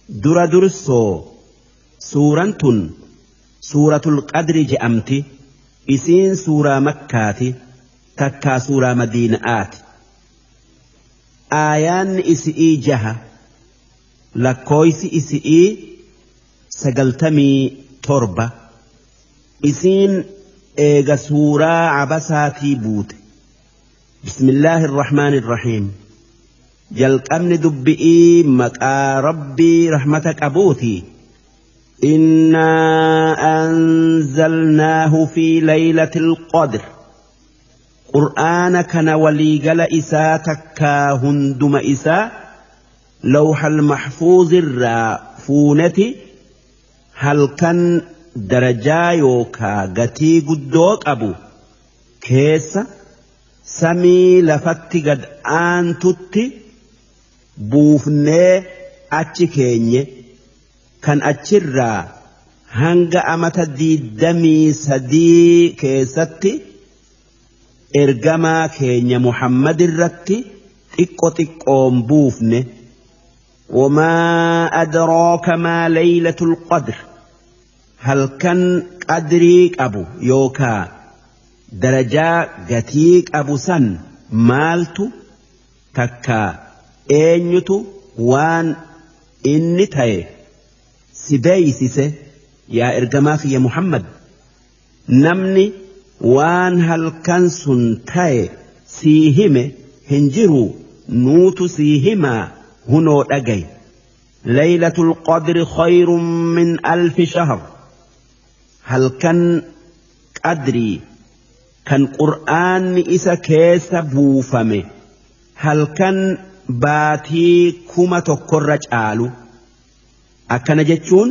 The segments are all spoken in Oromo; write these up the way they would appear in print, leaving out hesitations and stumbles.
dura dursoo suuraan tun suuratul qadri je'amti isiin suuraa makkaati takkaa suuraa madiinaati aayaanni isi'ii 6 lakkooysi isi'ii 97 isiin eega suuraa abasaatii buute bismillaahi irrahmaani irrahiim jalqabni dubbi'ii maqaa rabbii rahmata qabuuti إنا أنزلناه في ليلة القدر قرآن كان وليقل إساء تكاهن دم إساء لوح المحفوظ الرافونة هل كان درجا يوكا قتي قدوك أبو كيس سمي لفت قد آن تتي بوفني أتشكيني kan achirraa hanga amata 23 keessatti ergamaa keenya Muhammad irratti xiqqoon buufne wamaa adraaka maa laylatul qadr halkan qadrii qabu yookaa darajaa gatii qabu san maaltu takkaa eenyutu waan inni ta'e sibeeysise yaa ergamaa kiyya Muhammad namni waan halkan sun ta'e sii hime hin jiru nuutu sii himaa hunoo dhagay laylatul qadri khayrun min 1000 shahr halkan qadrii kan qur'aanni isa keessa buufame halkan baatii 1,000 caalu akkana jechuun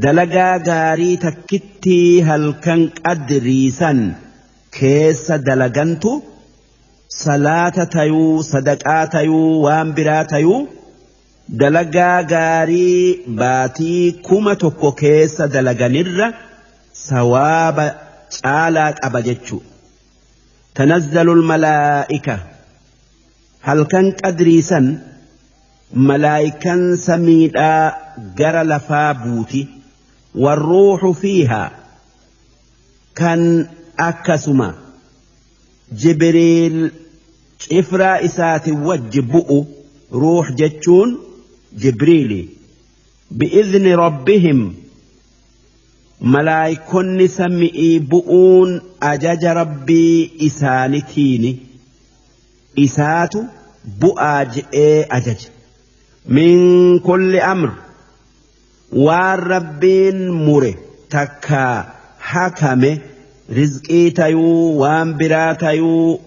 dalagaa gaarii takkittii halkan qadriisan keessa dalagantu salaata tayuu sadaqaa tayuu waan biraa tayuu dalagaa gaarii baatii 1,000 keessa dalaganirra sawaaba caalaa qaba jechuu tanazzalul malaa'ika halkan qadriisan ملائكا سميدا جرى لفا بوتي والروح فيها كان أكسما جبريل إفرا إسات وجبؤ روح جتشون جبريلي بإذن ربهم ملائكون سمئي بؤون أجج ربي إسانتيني إسات بؤاج أجج من كل أمر والربين مره تكا حكمه رزقي تيو وانبرا تيو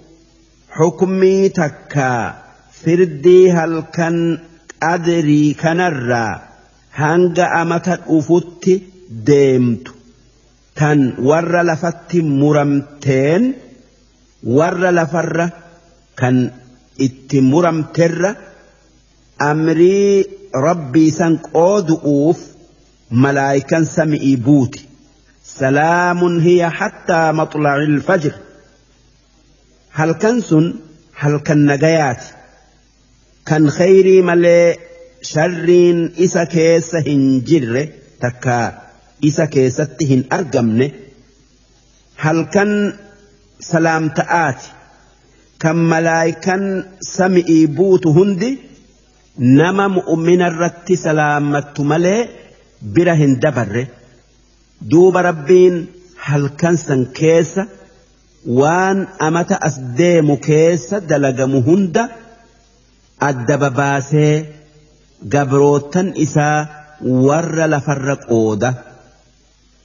حكمي تكا فردي هل كان أدري كنرا هنگ أمتا أفت ديمت تن ور لفت مرمتين ور لفر كان اتمرمتر أمري ربي سنقود أوف ملائكا سمئي بوتي سلام هي حتى مطلع الفجر هل كنسن هل كان نجيات كان خيري ملي شرين إسا كيسهن جر تكا إسا كيستهن أرقمن هل كان سلام تآتي كم ملائكا سمئي بوت هندي نما مؤمن الرت سلامت ملئ برهن دبر دوب ربين هل كنسن كيس وان أمت أسديم كيس دلق مهند الدب باسي قبروتن إسا ور لفرق أودا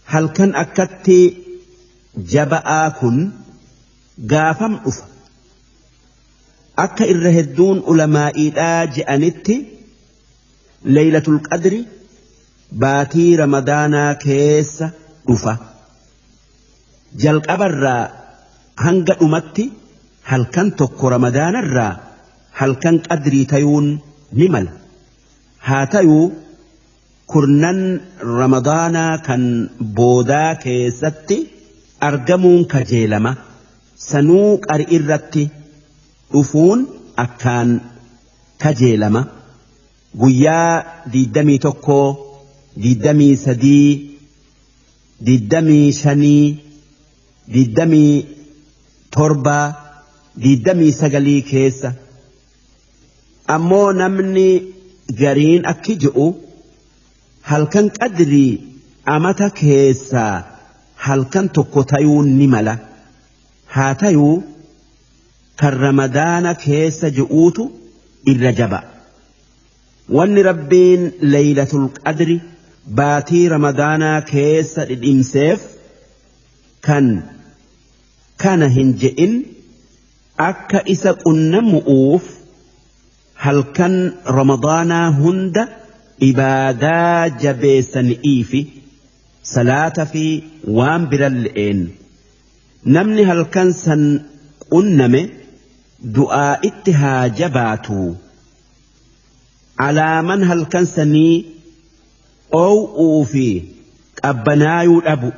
هل كان أكدت جبآكن قافم أفا akka irra hedduun ulamaa'iidhaa je'anitti laylatul qadri baatii ramadaanaa keessa dhufa jalqabarraa hanga dhumatti halkan tokko ramadaanarraa halkan qadrii tayuun ni mala haa tayuu kurnan ramadaanaa kan boodaa keessatti argamuun kajeelama sanuu qari irratti dhufuun akkaan kajeelama guyyaa 21 23 25 27 29 keessa ammoo namni gariin akki ji'u halkan qadrii amata keessaa halkan tokko tayuu ni mala haa tayuu kan ramadaana keessa ji'uutu irra jaba wanni rabbiin laylatul qadri baatii ramadaanaa keessa dhidhimseef kan kana hin je'in akka isa qunnamu'uuf halkan ramadaanaa hunda ibaadaa jabeessanii fi salaata fi waan biran le'een namni halkan san qunname du'aa itti haa jabaatu alaaman halkan sanii oow'uu fi qabbanaayuu dhabu